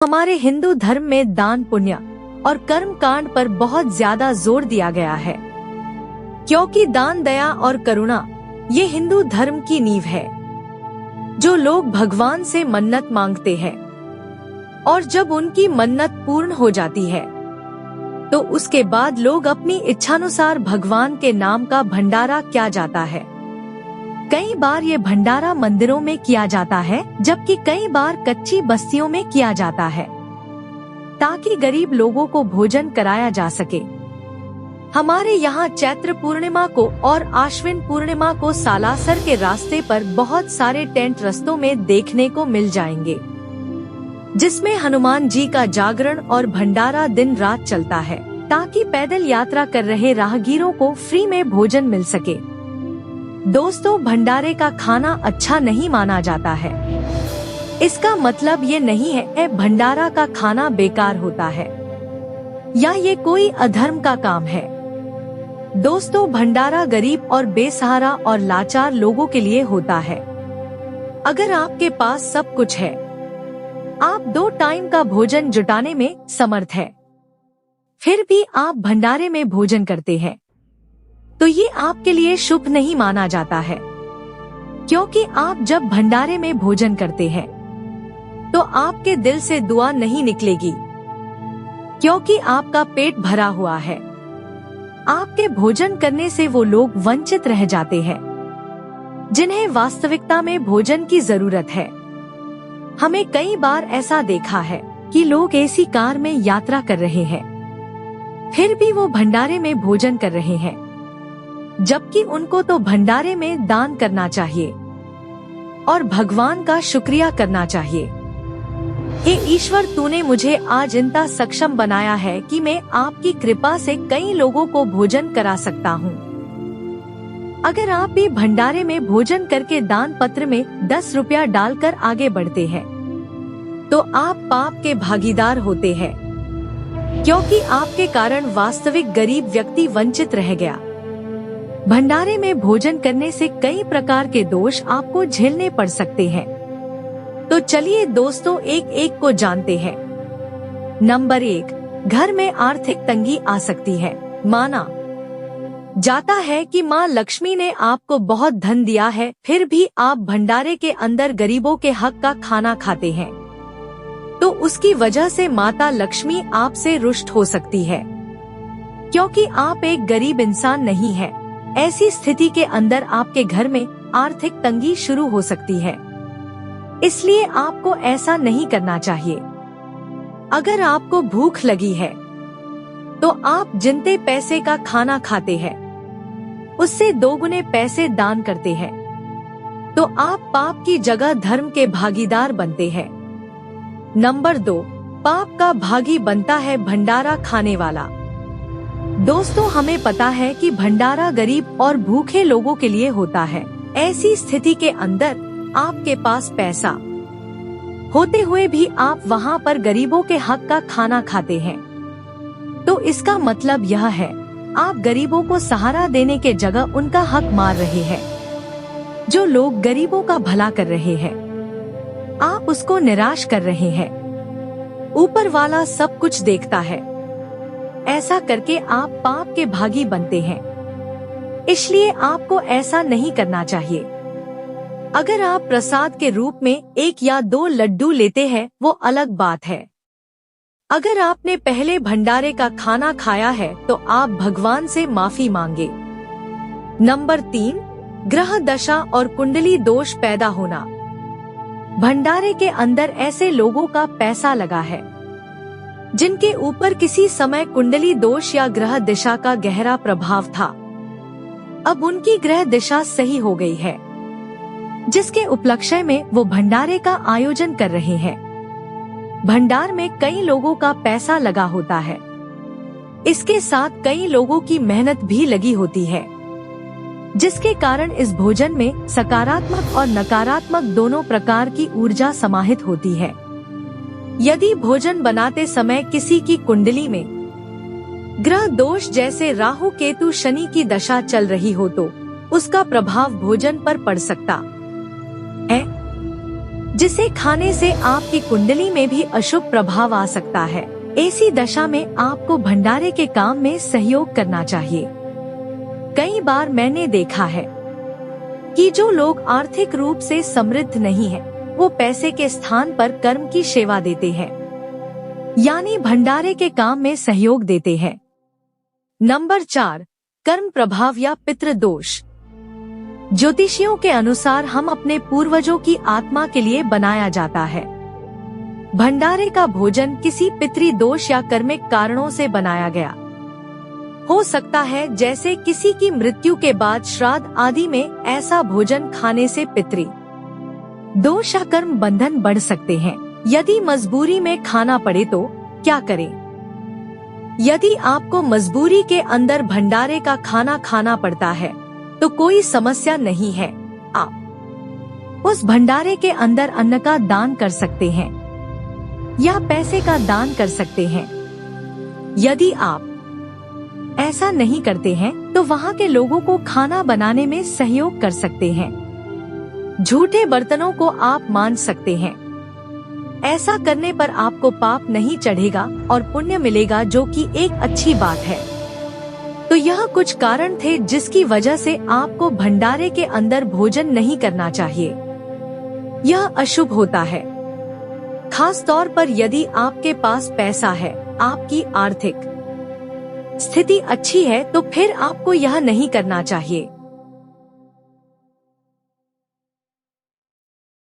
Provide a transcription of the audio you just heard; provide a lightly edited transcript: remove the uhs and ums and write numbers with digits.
हमारे हिंदू धर्म में दान पुण्य और कर्म कांड पर बहुत ज्यादा जोर दिया गया है, क्योंकि दान, दया और करुणा ये हिंदू धर्म की नींव है। जो लोग भगवान से मन्नत मांगते हैं और जब उनकी मन्नत पूर्ण हो जाती है तो उसके बाद लोग अपनी इच्छानुसार भगवान के नाम का भंडारा किया जाता है। कई बार ये भंडारा मंदिरों में किया जाता है, जबकि कई बार कच्ची बस्तियों में किया जाता है, ताकि गरीब लोगों को भोजन कराया जा सके। हमारे यहाँ चैत्र पूर्णिमा को और आश्विन पूर्णिमा को सालासर के रास्ते पर बहुत सारे टेंट रस्तों में देखने को मिल जाएंगे, जिसमें हनुमान जी का जागरण और भंडारा दिन रात चलता है, ताकि पैदल यात्रा कर रहे राहगीरों को फ्री में भोजन मिल सके। दोस्तों, भंडारे का खाना अच्छा नहीं माना जाता है। इसका मतलब ये नहीं है भंडारा का खाना बेकार होता है या ये कोई अधर्म का काम है। दोस्तों, भंडारा गरीब और बेसहारा और लाचार लोगों के लिए होता है। अगर आपके पास सब कुछ है, आप 2 टाइम का भोजन जुटाने में समर्थ है, फिर भी आप भंडारे में भोजन करते हैं, तो ये आपके लिए शुभ नहीं माना जाता है। क्योंकि आप जब भंडारे में भोजन करते हैं तो आपके दिल से दुआ नहीं निकलेगी, क्योंकि आपका पेट भरा हुआ है। आपके भोजन करने से वो लोग वंचित रह जाते हैं जिन्हें वास्तविकता में भोजन की जरूरत है। हमें कई बार ऐसा देखा है कि लोग एसी कार में यात्रा कर रहे हैं, फिर भी वो भंडारे में भोजन कर रहे हैं, जबकि उनको तो भंडारे में दान करना चाहिए और भगवान का शुक्रिया करना चाहिए। हे ईश्वर, तूने मुझे आज इतना सक्षम बनाया है कि मैं आपकी कृपा से कई लोगों को भोजन करा सकता हूँ। अगर आप भी भंडारे में भोजन करके दान पत्र में 10 रुपया डालकर आगे बढ़ते हैं, तो आप पाप के भागीदार होते हैं, क्योंकि आपके कारण वास्तविक गरीब व्यक्ति वंचित रह गया। भंडारे में भोजन करने से कई प्रकार के दोष आपको झेलने पड़ सकते हैं। तो चलिए दोस्तों, एक एक को जानते हैं। नंबर 1, घर में आर्थिक तंगी आ सकती है। माना जाता है कि माँ लक्ष्मी ने आपको बहुत धन दिया है, फिर भी आप भंडारे के अंदर गरीबों के हक का खाना खाते हैं, तो उसकी वजह से माता लक्ष्मी आपसे रुष्ट हो सकती है, क्योंकि आप एक गरीब इंसान नहीं है। ऐसी स्थिति के अंदर आपके घर में आर्थिक तंगी शुरू हो सकती है, इसलिए आपको ऐसा नहीं करना चाहिए। अगर आपको भूख लगी है तो आप जितने पैसे का खाना खाते हैं उससे 2 गुने पैसे दान करते हैं, तो आप पाप की जगह धर्म के भागीदार बनते हैं। नंबर 2, पाप का भागी बनता है भंडारा खाने वाला। दोस्तों, हमें पता है कि भंडारा गरीब और भूखे लोगों के लिए होता है। ऐसी स्थिति के अंदर आपके पास पैसा होते हुए भी आप वहाँ पर गरीबों के हक का खाना खाते हैं, तो इसका मतलब यह है आप गरीबों को सहारा देने के जगह उनका हक मार रहे हैं। जो लोग गरीबों का भला कर रहे हैं, आप उसको निराश कर रहे हैं। ऊपर वाला सब कुछ देखता है। ऐसा करके आप पाप के भागी बनते हैं, इसलिए आपको ऐसा नहीं करना चाहिए। अगर आप प्रसाद के रूप में 1 या 2 लड्डू लेते हैं, वो अलग बात है। अगर आपने पहले भंडारे का खाना खाया है तो आप भगवान से माफी मांगे। नंबर 3, ग्रह दशा और कुंडली दोष पैदा होना। भंडारे के अंदर ऐसे लोगों का पैसा लगा है जिनके ऊपर किसी समय कुंडली दोष या ग्रह दिशा का गहरा प्रभाव था। अब उनकी ग्रह दिशा सही हो गई है, जिसके उपलक्ष्य में वो भंडारे का आयोजन कर रहे हैं। भंडार में कई लोगों का पैसा लगा होता है, इसके साथ कई लोगों की मेहनत भी लगी होती है, जिसके कारण इस भोजन में सकारात्मक और नकारात्मक दोनों प्रकार की ऊर्जा समाहित होती है। यदि भोजन बनाते समय किसी की कुंडली में ग्रह दोष जैसे राहु केतु शनि की दशा चल रही हो तो उसका प्रभाव भोजन पर पड़ सकता है। जिसे खाने से आपकी कुंडली में भी अशुभ प्रभाव आ सकता है। ऐसी दशा में आपको भंडारे के काम में सहयोग करना चाहिए। कई बार मैंने देखा है कि जो लोग आर्थिक रूप से समृद्ध नहीं हैं, वो पैसे के स्थान पर कर्म की सेवा देते हैं, यानी भंडारे के काम में सहयोग देते हैं। नंबर 4, कर्म प्रभाव या पितृदोष। ज्योतिषियों के अनुसार हम अपने पूर्वजों की आत्मा के लिए बनाया जाता है। भंडारे का भोजन किसी पितृ दोष या कर्मिक कारणों से बनाया गया हो सकता है, जैसे किसी की मृत्यु के बाद श्राद्ध आदि में ऐसा भोजन खाने से पितृ दोष या कर्म बंधन बढ़ सकते हैं। यदि मजबूरी में खाना पड़े तो क्या करें? यदि आपको मजबूरी के अंदर भंडारे का खाना खाना पड़ता है तो कोई समस्या नहीं है। आप उस भंडारे के अंदर अन्न का दान कर सकते हैं या पैसे का दान कर सकते हैं। यदि आप ऐसा नहीं करते हैं तो वहाँ के लोगों को खाना बनाने में सहयोग कर सकते हैं। झूठे बर्तनों को आप मान सकते हैं। ऐसा करने पर आपको पाप नहीं चढ़ेगा और पुण्य मिलेगा, जो कि एक अच्छी बात है। तो यह कुछ कारण थे जिसकी वजह से आपको भंडारे के अंदर भोजन नहीं करना चाहिए। यह अशुभ होता है। खास तौर पर यदि आपके पास पैसा है, आपकी आर्थिक स्थिति अच्छी है, तो फिर आपको यह नहीं करना चाहिए।